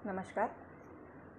नमस्कार.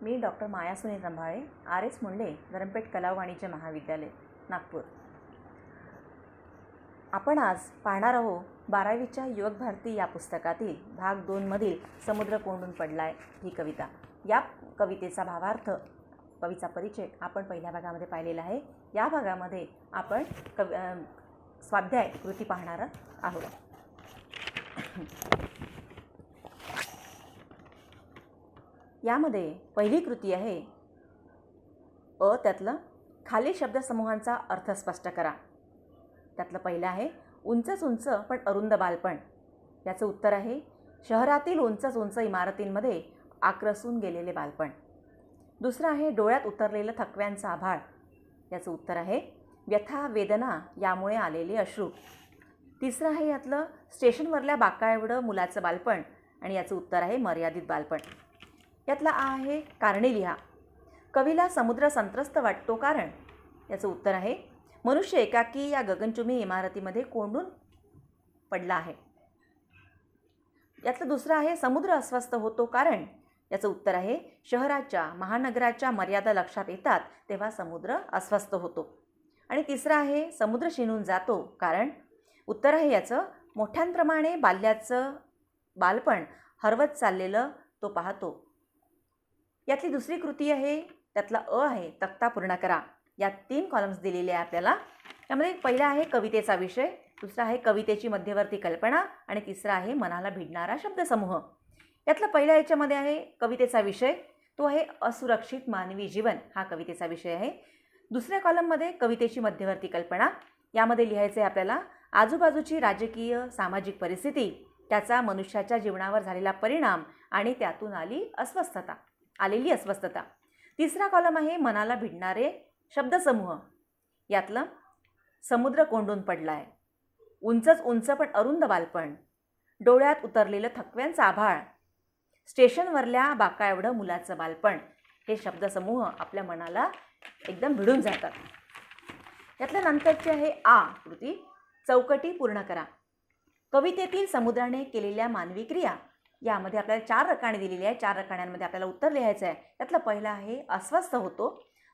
मी डॉक्टर माया सुनील रंभाळे, RS मुंडे, धरमपेठ कला व वाणिज्य महाविद्यालय, नागपूर. आपण आज पाहणार आहोत 12वीच्या युवक भारती या पुस्तकातील भाग 2 मधील समुद्र कोंडून पडलाय ही कविता. या कवितेचा भावार्थ, कवीचा परिचय आपण पहिल्या भागामध्ये पाहिलेला आहे. या भागामध्ये आपण स्वाध्याय कृती पाहणार आहोत. यामध्ये पहिली कृती आहे त्यातलं खालील शब्दसमूहांचा अर्थ स्पष्ट करा. त्यातलं पहिलं आहे उंचच उंच पण अरुंद बालपण. याचं उत्तर आहे शहरातील उंचच उंच इमारतींमध्ये आक्रसून गेलेले बालपण. दुसरं आहे डोळ्यात उतरलेलं थकव्यांचं आभाळ. याचं उत्तर आहे व्यथा वेदना यामुळे आलेले अश्रू. तिसरं आहे यातलं स्टेशनवरल्या बाकाएवढं मुलाचं बालपण, आणि याचं उत्तर आहे मर्यादित बालपण. यातला आहे कारणे लिहा. कवीला समुद्र संत्रस्त वाटतो कारण. याचं उत्तर आहे मनुष्य एकाकी या गगनचुंबी इमारतीमध्ये कोंडून पडला आहे. यातलं दुसरं आहे समुद्र अस्वस्थ होतो कारण. याचं उत्तर आहे शहराच्या महानगराच्या मर्यादा लक्षात येतात तेव्हा समुद्र अस्वस्थ होतो. आणि तिसरं आहे समुद्र शिणून जातो कारण. उत्तर आहे याचं मोठ्यांप्रमाणे बाल्याचं बालपण हरवत चाललेलं तो पाहतो. यातली दुसरी कृती आहे, त्यातला आहे तक्ता पूर्ण करा. यात 3 कॉलम्स दिलेले आहे आपल्याला. त्यामध्ये पहिला आहे कवितेचा विषय, दुसरा आहे कवितेची मध्यवर्ती कल्पना, आणि तिसरा आहे मनाला भिडणारा शब्दसमूह. यातला पहिल्या याच्यामध्ये आहे कवितेचा विषय, तो आहे असुरक्षित मानवी जीवन. हा कवितेचा विषय आहे. दुसऱ्या कॉलममध्ये कवितेची मध्यवर्ती कल्पना. यामध्ये लिहायचे आहे आपल्याला आजूबाजूची राजकीय सामाजिक परिस्थिती, त्याचा मनुष्याच्या जीवनावर झालेला परिणाम आणि त्यातून आलेली अस्वस्थता. तिसरा कॉलम आहे मनाला भिडणारे शब्दसमूह. यातलं समुद्र कोंडून पडलाय, उंचच उंच पण अरुंद बालपण, डोळ्यात उतरलेलं थकव्यांचं आभाळ, स्टेशनवरल्या बाकाएवढं मुलाचं बालपण. हे शब्दसमूह आपल्या मनाला एकदम भिडून जातात. यातल्या नंतरची आहे कृती, चौकटी पूर्ण करा. कवितेतील समुद्राने केलेल्या मानवी क्रिया. यामध्ये आपल्याला 4 रकाने दिलेली आहे. 4 रकान्यांमध्ये आपल्याला उत्तर लिहायचं आहे. त्यातलं पहिलं आहे अस्वस्थ होतो,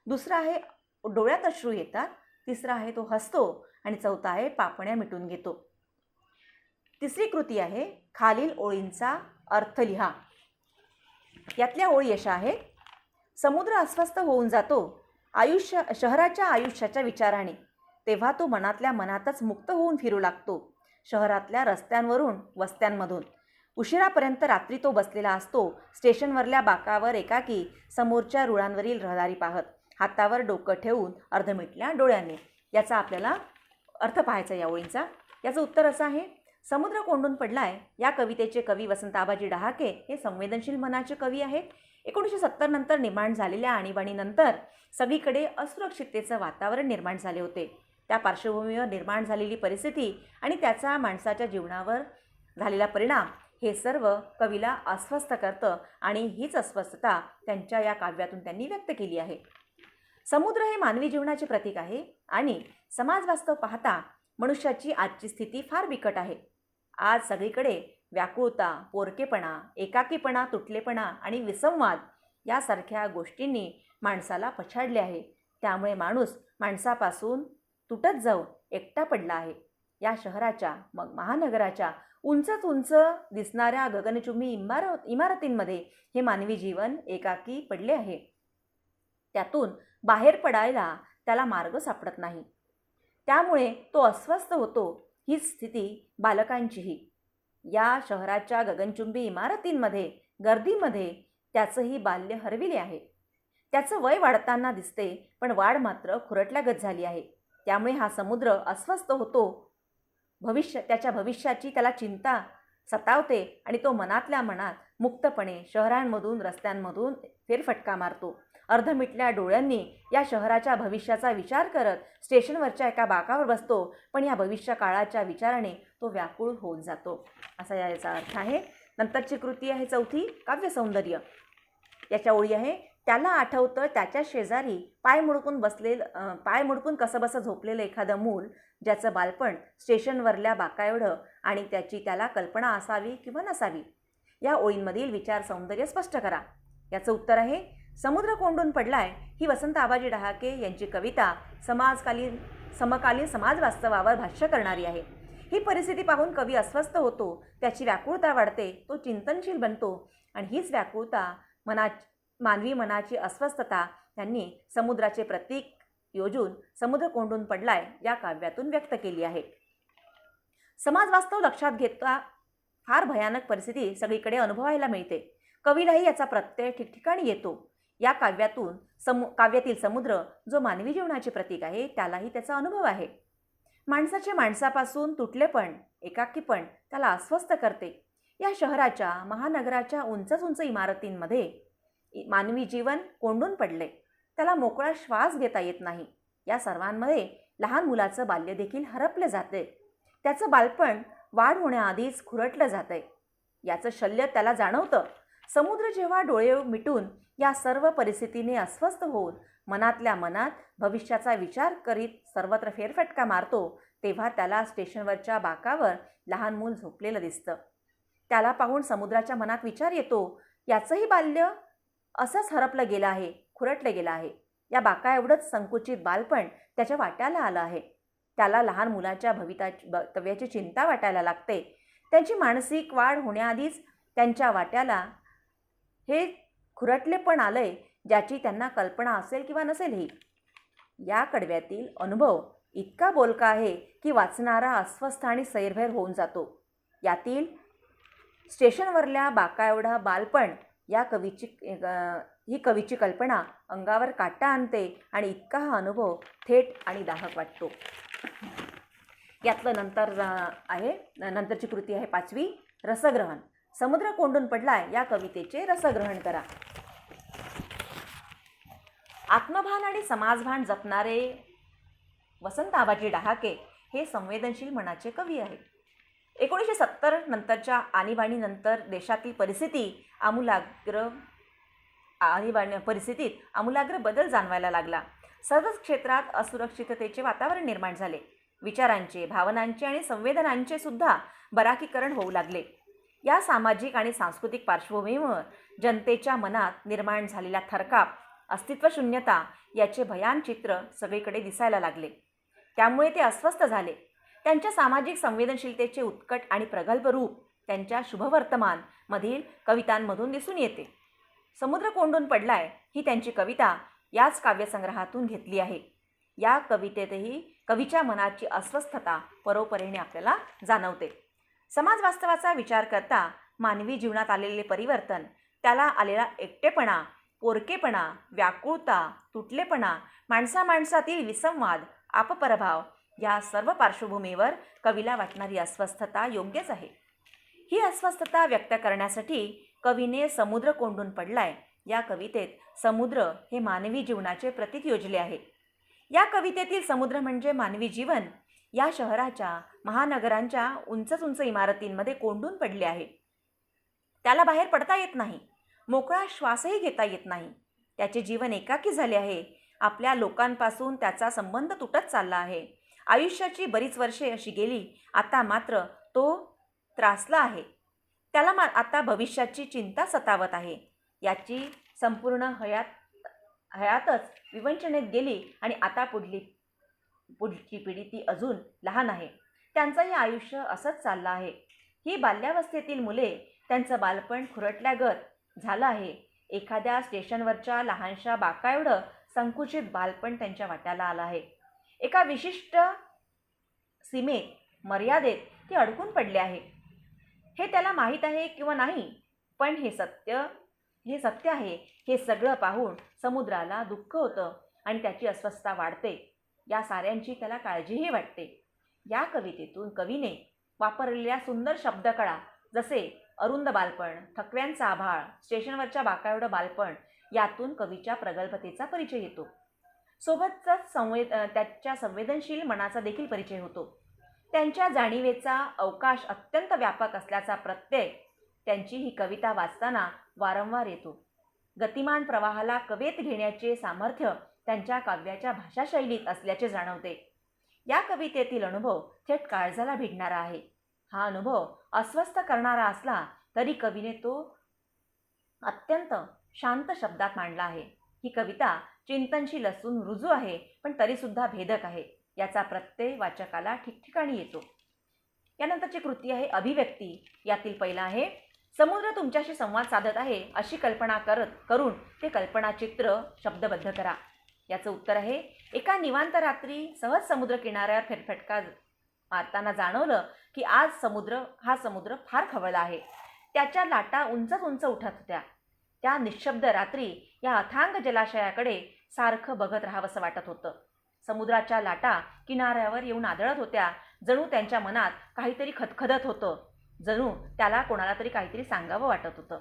दुसरा आहे डोळ्यात अश्रू येतात, तिसरा आहे तो हसतो, आणि चौथा आहे पापण्या मिटून घेतो. तिसरी कृती आहे खालील ओळींचा अर्थ लिहा. यातल्या ओळी अशा आहेत समुद्र अस्वस्थ होऊन जातो शहराच्या आयुष्याच्या विचाराने, तेव्हा तो मनातल्या मनातच मुक्त होऊन फिरू लागतो शहरातल्या रस्त्यांवरून वस्त्यांमधून. उशिरापर्यंत रात्री तो बसलेला असतो स्टेशनवरल्या बाकावर एकाकी, समोरच्या रुळांवरील रहदारी पाहत, हातावर डोकं ठेवून अर्धमिटल्या डोळ्यांनी. याचा आपल्याला अर्थ पाहायचा या ओळींचा. याचं उत्तर असं आहे समुद्र कोंडून पडलाय या कवितेचे कवी वसंत आबाजी डहाके हे संवेदनशील मनाचे कवी आहेत. 1970 नंतर निर्माण झालेल्या आणीबाणीनंतर सगळीकडे असुरक्षिततेचं वातावरण निर्माण झाले होते. त्या पार्श्वभूमीवर निर्माण झालेली परिस्थिती आणि त्याचा माणसाच्या जीवनावर झालेला परिणाम हे सर्व कवीला अस्वस्थ करतं, आणि हीच अस्वस्थता त्यांच्या या काव्यातून त्यांनी व्यक्त केली आहे. समुद्र हे मानवी जीवनाचे प्रतीक आहे, आणि समाज वास्तव पाहता मनुष्याची आजची स्थिती फार बिकट आहे. आज सगळीकडे व्याकुळता, पोरकेपणा, एकाकीपणा, तुटलेपणा आणि विसंवाद यासारख्या गोष्टींनी माणसाला पछाडले आहे. त्यामुळे माणूस माणसापासून तुटत जाऊन एकटा पडला आहे. या शहराच्या मग महानगराच्या उंचच उंच दिसणाऱ्या गगनचुंबी इमारतींमध्ये हे मानवी जीवन एकाकी पडले आहे. त्यातून बाहेर पडायला त्याला मार्ग सापडत नाही. त्यामुळे तो अस्वस्थ होतो. हीच स्थिती बालकांचीही. या शहराच्या गगनचुंबी इमारतींमध्ये गर्दीमध्ये त्याचंही बाल्य हरविले आहे. त्याचं वय वाढताना दिसते, पण वाढ मात्र खुरटल्यागत झाली आहे. त्यामुळे हा समुद्र अस्वस्थ होतो. त्याच्या भविष्याची त्याला चिंता सतावते, आणि तो मनातल्या मनात मुक्तपणे शहरांमधून रस्त्यांमधून फेरफटका मारतो. अर्धमिटल्या डोळ्यांनी या शहराच्या भविष्याचा विचार करत स्टेशनवरच्या एका बाकावर बसतो, पण या भविष्य काळाच्या विचाराने तो व्याकुळ होऊन जातो. असा याचा अर्थ आहे. नंतरची कृती आहे चौथी, काव्य सौंदर्य. याच्या ओळी आहे त्याला आठवतं त्याच्या शेजारी पाय मुडपून कसंबसं झोपलेलं एखादं मूल, ज्याचं बालपण स्टेशनवरल्या बाकाएवढं आणि त्याची त्याला कल्पना असावी किंवा नसावी. या ओळींमधील विचार सौंदर्य स्पष्ट करा. याचं उत्तर आहे समुद्र कोंडून पडलाय ही वसंत आबाजी डहाके यांची कविता समकालीन समाज वास्तवावर भाष्य करणारी आहे. ही परिस्थिती पाहून कवी अस्वस्थ होतो, त्याची व्याकुळता वाढते, तो चिंतनशील बनतो आणि हीच व्याकुळता मानवी मनाची अस्वस्थता त्यांनी समुद्राचे प्रतीक योजून समुद्र कोंडून पडलाय या काव्यातून व्यक्त केली आहे. समाज वास्तव लक्षात घेता फार भयानक परिस्थिती सगळीकडे अनुभवायला मिळते. कवीलाही याचा प्रत्यय ठिकठिकाणी येतो. या काव्यातील समुद्र जो मानवी जीवनाचे प्रतीक आहे त्यालाही त्याचा अनुभव आहे. माणसाचे माणसापासून तुटलेपण, एकाकीपण त्याला अस्वस्थ करते. या शहराच्या, महानगराच्या उंच इमारतींमध्ये मानवी जीवन कोंडून पडले. त्याला मोकळा श्वास घेता येत नाही. या सर्वांमध्ये लहान मुलाचं बाल्य देखील हरपले जाते. त्याचं बालपण वाढ होण्याआधीच खुरटलं जातंय. याचं शल्य त्याला जाणवतं. समुद्र जेव्हा डोळे मिटून या सर्व परिस्थितीने अस्वस्थ होऊन मनातल्या मनात भविष्याचा विचार करीत सर्वत्र फेरफटका मारतो, तेव्हा त्याला स्टेशनवरच्या बाकावर लहान मूल झोपलेलं दिसतं. त्याला पाहून समुद्राच्या मनात विचार येतो, याचंही बाल्य असंच हरपलं गेलं आहे, खुरटलं गेलं आहे. या बाका एवढंच संकुचित बालपण त्याच्या वाट्याला आलं आहे. त्याला लहान मुलाच्या भवितव्याची चिंता वाटायला लागते. त्यांची मानसिक वाढ होण्याआधीच त्यांच्या वाट्याला हे खुरटलेपण आलंय, ज्याची त्यांना कल्पना असेल किंवा नसेलही. या कडव्यातील अनुभव इतका बोलका आहे की वाचणारा अस्वस्थ आणि सैरभैर होऊन जातो. यातील स्टेशनवरल्या बाका एवढा बालपण ही कवीची कल्पना अंगावर काटा आणते आणि इतका हा अनुभव थेट आणि दाहक वाटतो. यातलं नंतरची कृती आहे 5वी, रसग्रहण. समुद्र कोंडून पडलाय या कवितेचे रसग्रहण करा. आत्मभान आणि समाजभान जपणारे वसंत आबाजी डहाके हे संवेदनशील मनाचे कवी आहेत. 1970 नंतरच्या आणीबाणीनंतर देशातील परिस्थितीत आमूलाग्र बदल जाणवायला लागला. सर्वच क्षेत्रात असुरक्षिततेचे वातावरण निर्माण झाले. विचारांचे, भावनांचे आणि संवेदनांचे सुद्धा बराकीकरण होऊ लागले. या सामाजिक आणि सांस्कृतिक पार्श्वभूमीवर जनतेच्या मनात निर्माण झालेला थरकाप, अस्तित्वशून्यता याचे भयान चित्र सगळीकडे दिसायला लागले. त्यामुळे ते अस्वस्थ झाले. त्यांच्या सामाजिक संवेदनशीलतेचे उत्कट आणि प्रगल्भ रूप त्यांच्या शुभवर्तमान मधील कवितांमधून दिसून येते. समुद्र कोंडून पडलाय ही त्यांची कविता याच काव्यसंग्रहातून घेतली आहे. या कवितेतही कवीच्या मनाची अस्वस्थता परोपरीने आपल्याला जाणवते. समाज वास्तवाचा विचार करता मानवी जीवनात आलेले परिवर्तन, त्याला आलेला एकटेपणा, पोरकेपणा, व्याकुळता, तुटलेपणा, माणसामाणसातील विसंवाद, आपपरभाव या सर्व पार्श्वभूमीवर कवीला वाटणारी अस्वस्थता योग्यच आहे. ही अस्वस्थता व्यक्त करण्यासाठी कवीने समुद्र कोंडून पडलाय या कवितेत समुद्र हे मानवी जीवनाचे प्रतीक योजले आहे. या कवितेतील समुद्र म्हणजे मानवी जीवन या शहराच्या, महानगरांच्या उंच इमारतींमध्ये कोंडून पडले आहे. त्याला बाहेर पडता येत नाही, मोकळा श्वासही घेता येत नाही. त्याचे जीवन एकाकी झाले आहे. आपल्या लोकांपासून त्याचा संबंध तुटत चालला आहे. आयुष्याची बरीच वर्षे अशी गेली, आता मात्र तो त्रासला आहे. त्याला आता भविष्याची चिंता सतावत आहे. याची संपूर्ण हयातच विवंचनेत गेली आणि आता पुढची पिढी ती अजून लहान आहे. त्यांचंही आयुष्य असंच चाललं आहे. ही बाल्यावस्थेतील मुले, त्यांचं बालपण खुरटल्यागत झालं आहे. एखाद्या स्टेशनवरच्या लहानशा बाका एवढं संकुचित बालपण त्यांच्या वाट्याला आलं आहे. एका विशिष्ट सीमेत, मर्यादेत ते अडकून पडले आहे. हे त्याला माहीत आहे किंवा नाही, पण हे सत्य आहे. हे सगळं पाहून समुद्राला दुःख होतं आणि त्याची अस्वस्थता वाढते. या साऱ्यांची त्याला काळजीही वाटते. या कवितेतून कवीने वापरलेल्या सुंदर शब्दकळा, जसे अरुंद बालपण, थकव्यांचा आभाळ, स्टेशनवरच्या बाका एवढं बालपण, यातून कवीच्या प्रगल्भतेचा परिचय येतो. सोबतच त्याच्या संवेदनशील मनाचा देखील परिचय होतो. त्यांच्या जाणीवेचा अवकाश अत्यंत व्यापक असल्याचा प्रत्यय त्यांची ही कविता वाचताना वारंवार येतो. गतिमान प्रवाहाला कवेत घेण्याचे सामर्थ्य त्यांच्या काव्याच्या भाषाशैलीत असल्याचे जाणवते. या कवितेतील अनुभव थेट काळजाला भिडणारा आहे. हा अनुभव अस्वस्थ करणारा असला तरी कवीने तो अत्यंत शांत शब्दात मांडला आहे. ही कविता चिंतनशील असून रुजू आहे, पण तरीसुद्धा भेदक आहे. याचा प्रत्यय वाचकाला ठिकठिकाणी येतो. यानंतरची कृती आहे अभिव्यक्ती. यातील पहिला आहे, समुद्र तुमच्याशी संवाद साधत आहे अशी कल्पना करून ते कल्पनाचित्र शब्दबद्ध करा. याचं उत्तर आहे, एका निवांत रात्री सहज समुद्र किनाऱ्यावर फेरफटका मारताना जाणवलं की आज हा समुद्र फार खवळला आहे. त्याच्या लाटा उंचच उंच उठत होत्या. त्या निशब्द रात्री या अथांग जलाशयाकडे सारखं बघत राहावंसं वाटत होतं. समुद्राच्या लाटा किनाऱ्यावर येऊन आदळत होत्या. जणू त्यांच्या मनात काहीतरी खदखदत होतं. जणू त्याला कोणाला तरी काहीतरी सांगावं वाटत होतं.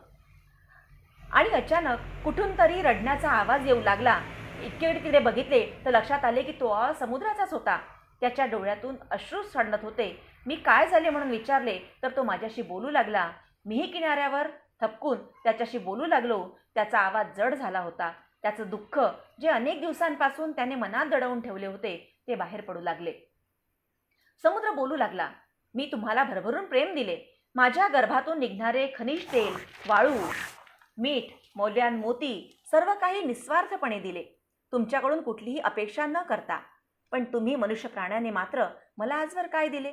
आणि अचानक कुठून तरी रडण्याचा आवाज येऊ लागला. इतके वेळ तिकडे बघितले तर लक्षात आले की तो आवाज समुद्राचाच होता. त्याच्या डोळ्यातून अश्रू सांडत होते. मी काय झाले म्हणून विचारले तर तो माझ्याशी बोलू लागला. मीही किनाऱ्यावर थपकून त्याच्याशी बोलू लागलो. त्याचा आवाज जड झाला होता. त्याचं दुःख जे अनेक दिवसांपासून त्याने मनात दडवून ठेवले होते ते बाहेर पडू लागले. समुद्र बोलू लागला, मी तुम्हाला भरभरून प्रेम दिले. माझ्या गर्भातून निघणारे खनिज तेल, वाळू, मीठ, मौल्यवान मोती सर्व काही निस्वार्थपणे दिले, तुमच्याकडून कुठलीही अपेक्षा न करता. पण तुम्ही मनुष्य प्राण्याने मात्र मला आजवर काय दिले?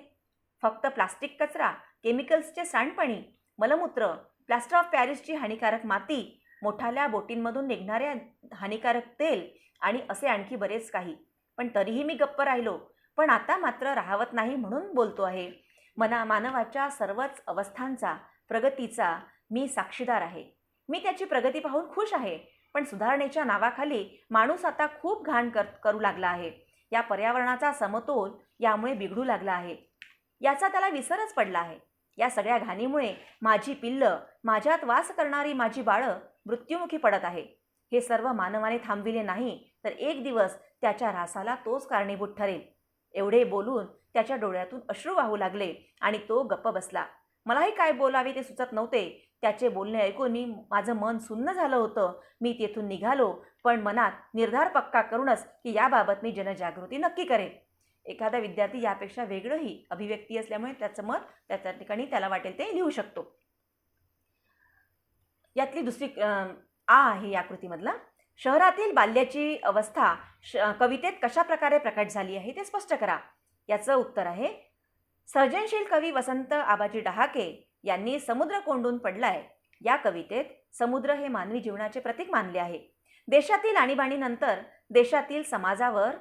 फक्त प्लास्टिक कचरा, केमिकल्सचे सांडपाणी, मलमूत्र, प्लास्टर ऑफ पॅरिसची हानिकारक माती, मोठाल्या बोटींमधून निघणारे हानिकारक तेल आणि असे आणखी बरेच काही. पण तरीही मी गप्प राहिलो. पण आता मात्र राहावत नाही म्हणून बोलतो आहे. मानवाच्या सर्वच अवस्थांचा, प्रगतीचा मी साक्षीदार आहे. मी त्याची प्रगती पाहून खुश आहे. पण सुधारणेच्या नावाखाली माणूस आता खूप घाण करू लागला आहे. या पर्यावरणाचा समतोल यामुळे बिघडू लागला आहे. याचा त्याला विसरच पडला आहे. या सगळ्या घाणीमुळे माझी पिल्लं, माझ्यात वास करणारी माझी बाळं मृत्युमुखी पडत आहे. हे सर्व मानवाने थांबविले नाही तर एक दिवस त्याच्या ऱ्हासाला तोच कारणीभूत ठरेल. एवढे बोलून त्याच्या डोळ्यातून अश्रू वाहू लागले आणि तो गप्प बसला. मलाही काय बोलावे ते सुचत नव्हते. त्याचे बोलणे ऐकून माझं मन सुन्न झालं होतं. मी तेथून निघालो, पण मनात निर्धार पक्का करूनच की याबाबत मी जनजागृती नक्की करेन. एखादा विद्यार्थी यापेक्षा वेगळंही अभिव्यक्ती असल्यामुळे त्याचं मत त्याच्या ठिकाणी त्याला वाटेल ते लिहू शकतो. यातली दुसरी आहे या कृतीमधला, शहरातील बाल्याची अवस्था कवितेत कशा प्रकारे प्रकट झाली आहे ते स्पष्ट करा. याचं उत्तर आहे, सर्जनशील कवी वसंत आबाजी डहाके यांनी समुद्र कोंडून पडलाय या कवितेत समुद्र हे मानवी जीवनाचे प्रतीक मानले आहे. देशातील आणीबाणीनंतर देशातील समाजावर,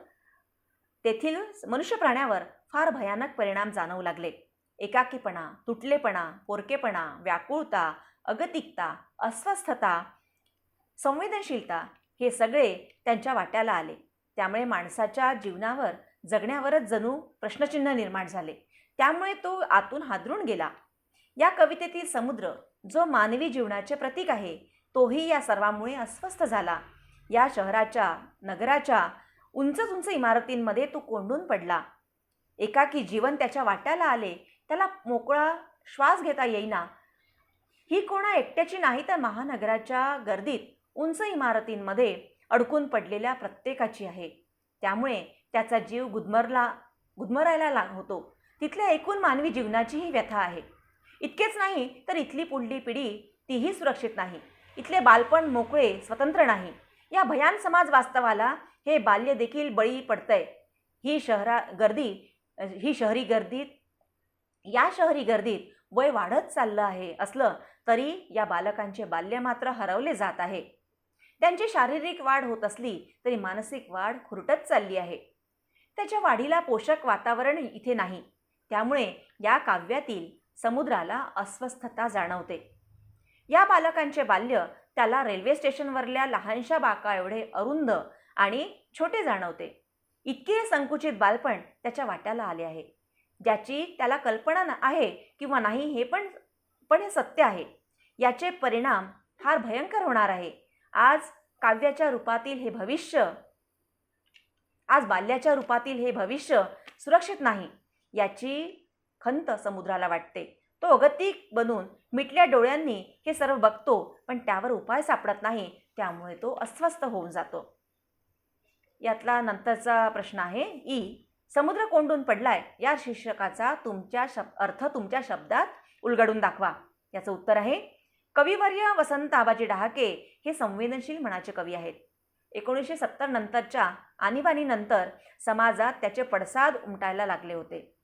तेथील मनुष्य प्राण्यावर फार भयानक परिणाम जाणवू लागले. एकाकीपणा, तुटलेपणा, पोरकेपणा, व्याकुळता, अगतिकता, अस्वस्थता, संवेदनशीलता हे सगळे त्यांच्या वाट्याला आले. त्यामुळे माणसाच्या जीवनावर, जगण्यावरच जणू प्रश्नचिन्ह निर्माण झाले. त्यामुळे तो आतून हादरून गेला. या कवितेतील समुद्र जो मानवी जीवनाचे प्रतीक आहे तोही या सर्वांमुळे अस्वस्थ झाला. या शहराच्या, नगराच्या उंच उंच इमारतींमध्ये तो कोंडून पडला. एकाकी जीवन त्याच्या वाट्याला आले. त्याला मोकळा श्वास घेता येईना. ही कोणा एकट्याची नाही तर महानगराच्या गर्दीत उंच इमारतींमध्ये अडकून पडलेल्या प्रत्येकाची आहे. त्यामुळे त्याचा जीव गुदमरायला होतो. तिथल्या एकूण मानवी जीवनाची ही व्यथा आहे. इतकेच नाही तर इथली पुढली पिढी तीही सुरक्षित नाही. इथले बालपण मोकळे, स्वतंत्र नाही. या भयान समाज वास्तवाला हे बाल्य देखील बळी पडतंय. या शहरी गर्दीत वय वाढत चाललं आहे असलं तरी या बालकांचे बाल्य मात्र हरवले जात आहे. त्यांची शारीरिक वाढ होत असली तरी मानसिक वाढ खुरटत चालली आहे. त्याच्या वाढीला पोषक वातावरण इथे नाही. त्यामुळे या काव्यातील समुद्राला अस्वस्थता जाणवते. या बालकांचे बाल्य त्याला रेल्वे स्टेशनवरल्या लहानशा बाका एवढे अरुंद आणि छोटे जाणवते. इतके संकुचित बालपण त्याच्या वाट्याला आले आहे, ज्याची त्याला कल्पना आहे किंवा नाही हे पण हे सत्य आहे. याचे परिणाम फार भयंकर होणार आहे. आज बाल्याच्या रूपातील हे भविष्य सुरक्षित नाही याची खंत समुद्राला वाटते. तो अगतिक बनून मिटल्या डोळ्यांनी हे सर्व बघतो, पण त्यावर उपाय सापडत नाही. त्यामुळे तो अस्वस्थ होऊन जातो. यातला नंतरचा प्रश्न आहे समुद्र कोंडून पडलाय या शीर्षकाचा अर्थ तुमच्या शब्दात उलगडून दाखवा. याचं उत्तर आहे कविवर्य वसंत आबाजी डहाके हे संवेदनशील मनाचे कवी आहेत. 1970 नंतरच्या आणीबाणीनंतर समाजात त्याचे पडसाद उमटायला लागले होते.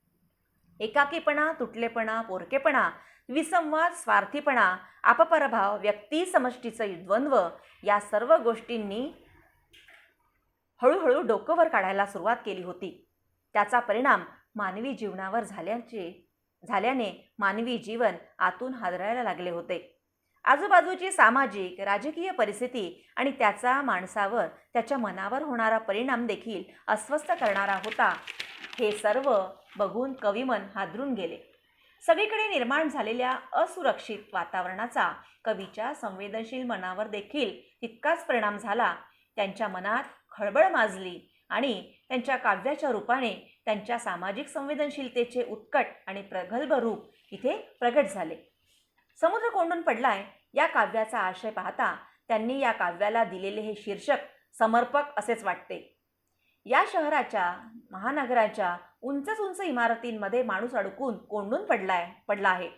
एकाकीपणा, तुटलेपणा, पोरकेपणा, विसंवाद, स्वार्थीपणा, आपपरभाव, व्यक्ती समष्टीचं द्वंद्व या सर्व गोष्टींनी हळूहळू डोकं वर काढायला सुरुवात केली होती. त्याचा परिणाम मानवी जीवनावर झाल्याने मानवी जीवन आतून हादरायला लागले होते. आजूबाजूची सामाजिक राजकीय परिस्थिती आणि त्याचा माणसावर, त्याच्या मनावर होणारा परिणाम देखील अस्वस्थ करणारा होता. हे सर्व बघून कविमन हादरून गेले. सगळीकडे निर्माण झालेल्या असुरक्षित वातावरणाचा कवीच्या संवेदनशील मनावर देखील तितकाच परिणाम झाला. त्यांच्या मनात खळबळ माजली आणि त्यांच्या काव्याच्या रूपाने त्यांच्या सामाजिक संवेदनशीलतेचे उत्कट आणि प्रगल्भ रूप इथे प्रगट झाले. समुद्र कोंडून पडलाय या काव्याचा आशय पाहता त्यांनी या काव्याला दिलेले हे शीर्षक समर्पक असेच वाटते. या शहराच्या, महानगराच्या उंच इमारतींमध्ये माणूस अडकून कोंडून पडला आहे.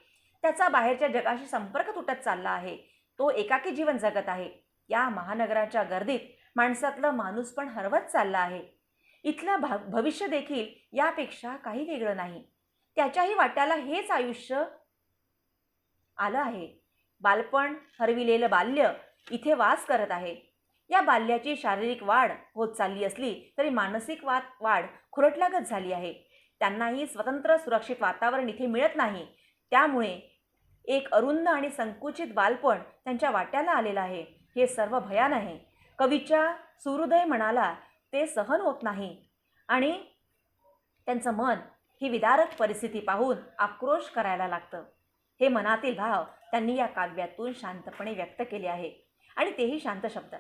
त्याचा बाहेरच्या जगाशी संपर्क तुटत चालला आहे. तो एकाकी जीवन जगत आहे. या महानगराच्या गर्दीत माणसातलं माणूसपण हरवत चालला आहे. इथलं भविष्य देखील यापेक्षा काही वेगळं नाही. त्याच्याही वाट्याला हेच आयुष्य आलं आहे. बालपण, हरविलेलं बाल्य इथे वास करत आहे. या बाल्याची शारीरिक वाढ होत चालली असली तरी मानसिक वाढ खुरटल्यागत झाली आहे. त्यांनाही स्वतंत्र सुरक्षित वातावरण इथे मिळत नाही. त्यामुळे एक अरुंद आणि संकुचित बालपण त्यांच्या वाट्याला आलेलं आहे. हे सर्व भयान आहे. कवीच्या सुहृदय मनाला ते सहन होत नाही आणि त्यांचं मन ही विदारक परिस्थिती पाहून आक्रोश करायला लागतं. हे मनातील भाव त्यांनी या काव्यातून शांतपणे व्यक्त केले आहे आणि तेही शांत शब्दात.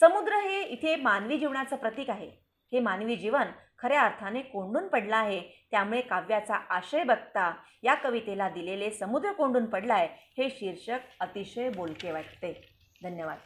समुद्र हे इथे मानवी जीवनाचं प्रतीक आहे. हे मानवी जीवन खऱ्या अर्थाने कोंडून पडलं आहे. त्यामुळे काव्याचा आशय बघता या कवितेला दिलेले समुद्र कोंडून पडलाय हे शीर्षक अतिशय बोलके वाटते. धन्यवाद.